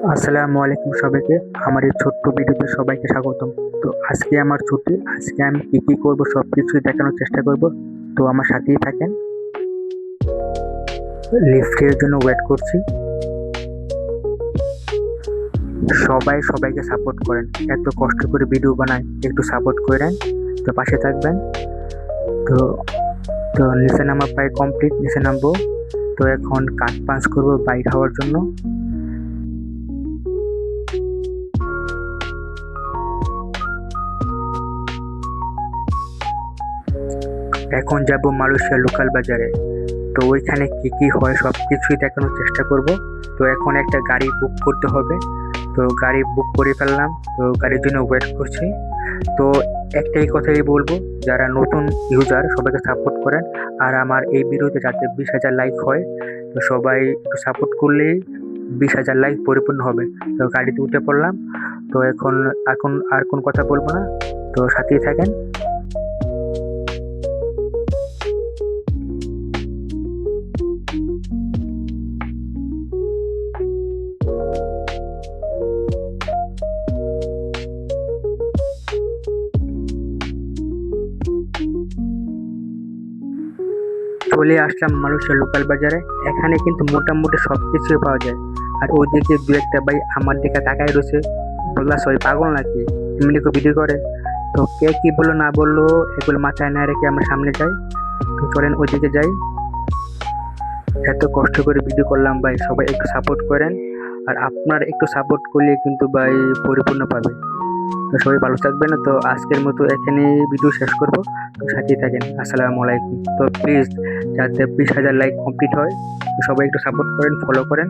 আসসালামু আলাইকুম সবাইকে। আমার এই ছোট্ট ভিডিওতে সবাইকে স্বাগতম। তো আজকে আমার ছুটি। আজকে আমি কি করব সবকিছুই দেখানোর চেষ্টা করব। তো আমার সাথেই থাকেন। লিফটের জন্য ওয়েট করছি। সবাই সবাইকে সাপোর্ট করেন। এত কষ্ট করে ভিডিও বানায়, একটু সাপোর্ট করেন। তো পাশে থাকবেন। তো তো নিচে নামা প্রায় কমপ্লিট। নিচে নামবো। তো এখন কাঠ পাঞ্চ করবো বাইক হওয়ার জন্য। এখন যাব মালয়েশিয়া লোকাল বাজারে। তো ওইখানে কি হয় সবকিছুই দেখানোর চেষ্টা করব। তো এখন একটা গাড়ি বুক করতে হবে। তো গাড়ি বুক করে ফেললাম। তো গাড়ির জন্য ওয়েট করছি। তো একটাই কথাই বলবো, যারা নতুন ইউজার সবাইকে সাপোর্ট করেন। আর আমার এই ভিডিওতে যাতে 20,000 লাইক হয়, তো সবাই একটু সাপোর্ট করলেই 20,000 লাইক পরিপূর্ণ হবে। তো গাড়িতে উঠে পড়লাম। তো এখন আর কোন কথা বলবো না। তো সাথেই থাকেন। চলে আসলাম মালয়েশিয়া লোকাল বাজারে। এখানে কিন্তু মোটামুটি সব কিছুই পাওয়া যায়। আর ওইদিকে দু একটা ভাই আমার দিকে তাকায় রয়েছে। বললা সবাই পাগল নাকি, এমনি কেউ ভিডিও করে? তো কে কি বললো না বললো এগুলো মাথায় না রেখে আমরা সামনে যাই। তো চলেন ওইদিকে যাই। এত কষ্ট করে ভিডিও করলাম ভাই, সবাই একটু সাপোর্ট করেন। আর আপনার একটু সাপোর্ট করলে কিন্তু ভাই পরিপূর্ণ পাবে। তো সবাই ভালো থাকবেন। তো আজকের মতো এখানে ভিডিও শেষ করব। তো সাথেই থাকেন। আসসালামু আলাইকুম। তো প্লিজ, যাতে 20,000 লাইক কমপ্লিট হয়, তো সবাই একটু সাপোর্ট করেন, ফলো করেন।